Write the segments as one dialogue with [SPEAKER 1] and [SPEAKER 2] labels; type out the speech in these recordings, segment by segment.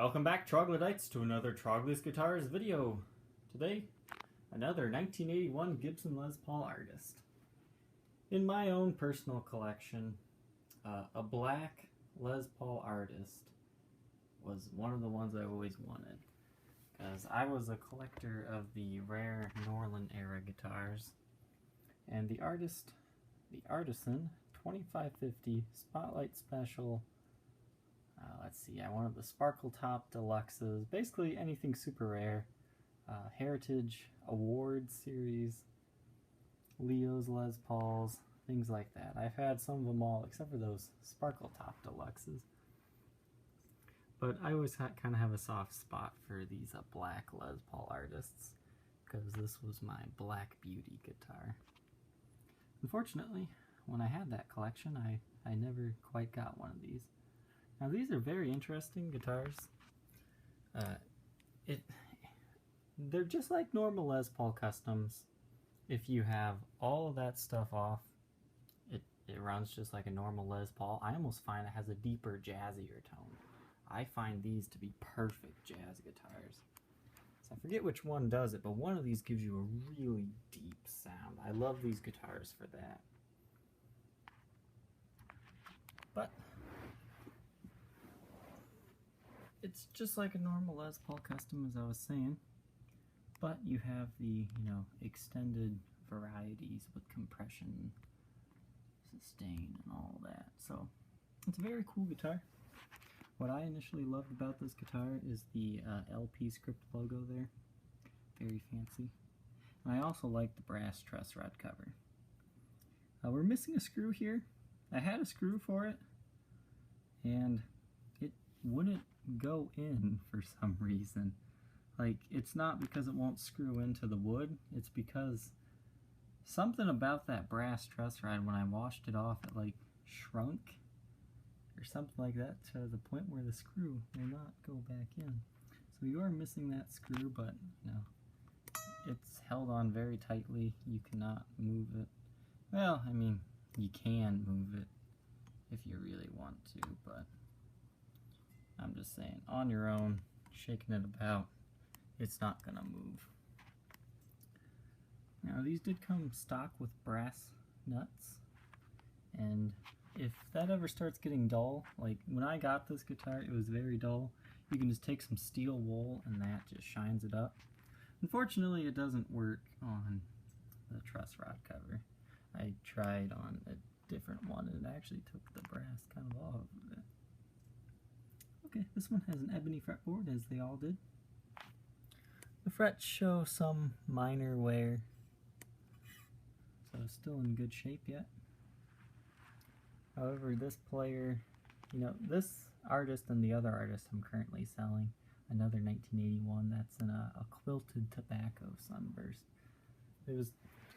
[SPEAKER 1] Welcome back, Troglodytes, to another Trogly's Guitars video. Today, another 1981 Gibson Les Paul artist. In my own personal collection, a black Les Paul artist was one of the ones I always wanted, because I was a collector of the rare Norland era guitars, and the artisan 2550 Spotlight Special. Let's see, I wanted the Sparkle Top Deluxes, basically anything super rare. Heritage Award Series, Leo's Les Pauls, things like that. I've had some of them all, except for those Sparkle Top Deluxes. But I always kind of have a soft spot for these black Les Paul artists, because this was my Black Beauty guitar. Unfortunately, when I had that collection, I never quite got one of these. Now these are very interesting guitars. They're just like normal Les Paul Customs. If you have all of that stuff off, it runs just like a normal Les Paul. I almost find it has a deeper, jazzier tone. I find these to be perfect jazz guitars. So I forget which one does it, but one of these gives you a really deep sound. I love these guitars for that. But it's just like a normal Les Paul Custom, as I was saying, but you have the, extended varieties with compression, sustain, and all that. So it's a very cool guitar. What I initially loved about this guitar is the LP script logo there. Very fancy. And I also like the brass truss rod cover. We're missing a screw here. I had a screw for it, and it wouldn't go in for some reason. Like, it's not because it won't screw into the wood, it's because something about that brass truss rod, when I washed it off, it like shrunk or something like that, to the point where the screw will not go back in. So you are missing that screw, but it's held on very tightly. You cannot move it. Well, I mean, you can move it if you really want to, but I'm just saying, on your own, shaking it about, it's not gonna move. Now these did come stock with brass nuts, and if that ever starts getting dull, like when I got this guitar it was very dull, you can just take some steel wool and that just shines it up. Unfortunately it doesn't work on the truss rod cover. I tried on a different one and it actually took the brass kind of off of it. Okay, this one has an ebony fretboard, as they all did. The frets show some minor wear, so still in good shape yet. However, this player, this artist and the other artist I'm currently selling, another 1981, that's in a quilted tobacco sunburst. It was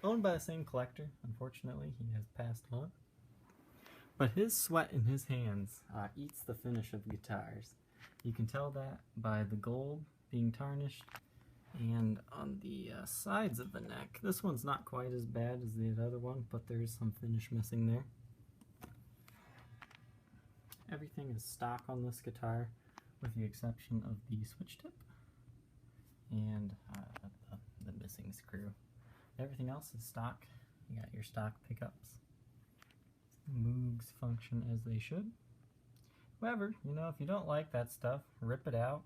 [SPEAKER 1] owned by the same collector. Unfortunately, he has passed on. But his sweat in his hands eats the finish of guitars. You can tell that by the gold being tarnished, and on the sides of the neck. This one's not quite as bad as the other one, but there is some finish missing there. Everything is stock on this guitar, with the exception of the switch tip and the missing screw. Everything else is stock. You got your stock pickups. Moogs function as they should. However, if you don't like that stuff, rip it out,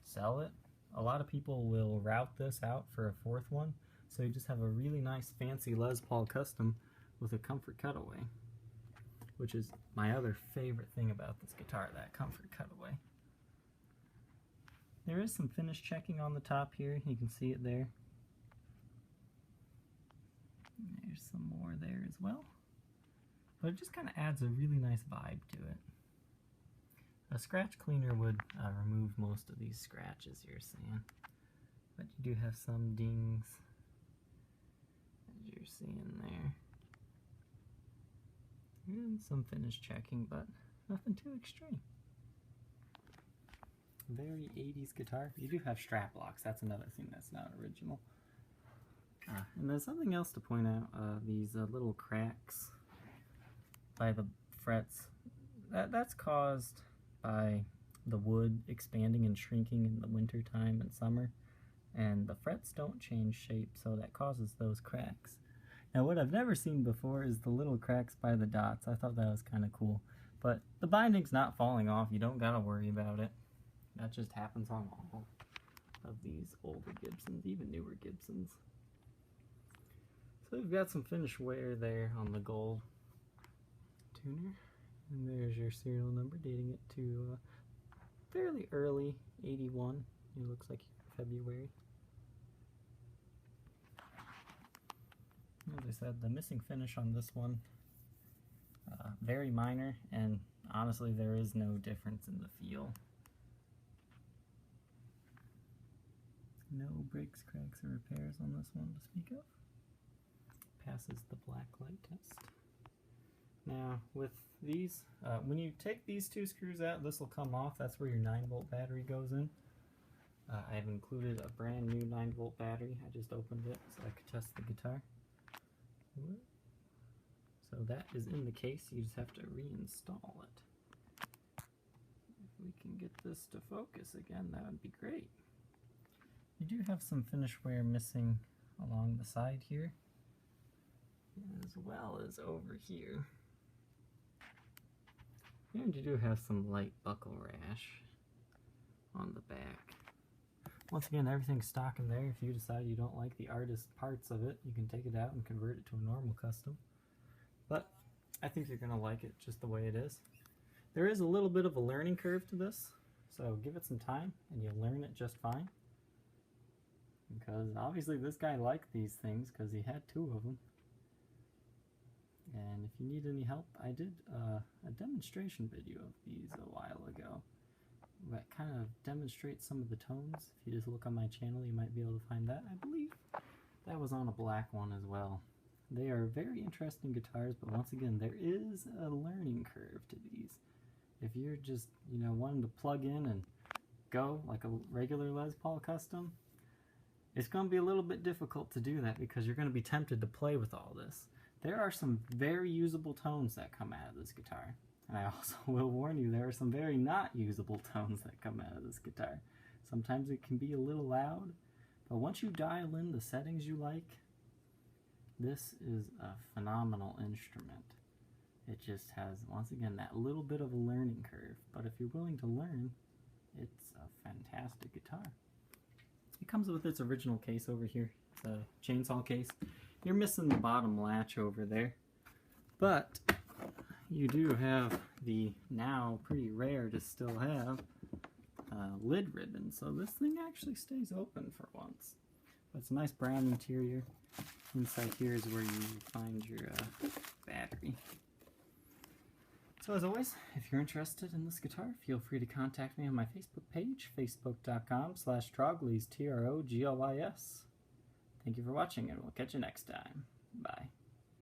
[SPEAKER 1] sell it. A lot of people will route this out for a fourth one, so you just have a really nice fancy Les Paul Custom with a comfort cutaway, which is my other favorite thing about this guitar, that comfort cutaway. There is some finish checking on the top here, you can see it there. There's some more there as well. But it just kind of adds a really nice vibe to it. A scratch cleaner would remove most of these scratches you're seeing. But you do have some dings, as you're seeing there. And some finish checking, but nothing too extreme. Very 80s guitar. You do have strap locks, that's another thing that's not original. And there's something else to point out, these little cracks by the frets. That's caused by the wood expanding and shrinking in the winter time and summer, and the frets don't change shape, so that causes those cracks. Now what I've never seen before is the little cracks by the dots. I thought that was kind of cool. But the binding's not falling off. You don't gotta worry about it. That just happens on all of these older Gibsons, even newer Gibsons. So we've got some finished wear there on the gold tuner. And there's your serial number, dating it to fairly early 81. It looks like February. As I said, the missing finish on this one, very minor, and honestly there is no difference in the feel. No breaks, cracks, or repairs on this one to speak of. Passes the black light test. Now with these, when you take these two screws out, this will come off. That's where your 9-volt battery goes in. I've included a brand new 9-volt battery. I just opened it so I could test the guitar. So that is in the case. You just have to reinstall it. If we can get this to focus again, that would be great. You do have some finish wear missing along the side here, as well as over here. And you do have some light buckle rash on the back. Once again, everything's stock in there. If you decide you don't like the artist parts of it, you can take it out and convert it to a normal custom. But I think you're going to like it just the way it is. There is a little bit of a learning curve to this, so give it some time and you'll learn it just fine. Because obviously this guy liked these things because he had 2 of them. And if you need any help, I did a demonstration video of these a while ago that kind of demonstrates some of the tones. If you just look on my channel, you might be able to find that. I believe that was on a black one as well. They are very interesting guitars, but once again, there is a learning curve to these. If you're just, wanting to plug in and go like a regular Les Paul custom, it's going to be a little bit difficult to do that because you're going to be tempted to play with all this. There are some very usable tones that come out of this guitar. And I also will warn you, there are some very not usable tones that come out of this guitar. Sometimes it can be a little loud, but once you dial in the settings you like, this is a phenomenal instrument. It just has, once again, that little bit of a learning curve. But if you're willing to learn, it's a fantastic guitar. It comes with its original case over here, the chainsaw case. You're missing the bottom latch over there, but you do have the now pretty rare to still have lid ribbon, so this thing actually stays open for once. But it's a nice brown interior. Inside here is where you find your battery. So as always, if you're interested in this guitar, feel free to contact me on my Facebook page, facebook.com/Troglys, Troglys. Thank you for watching, and we'll catch you next time. Bye.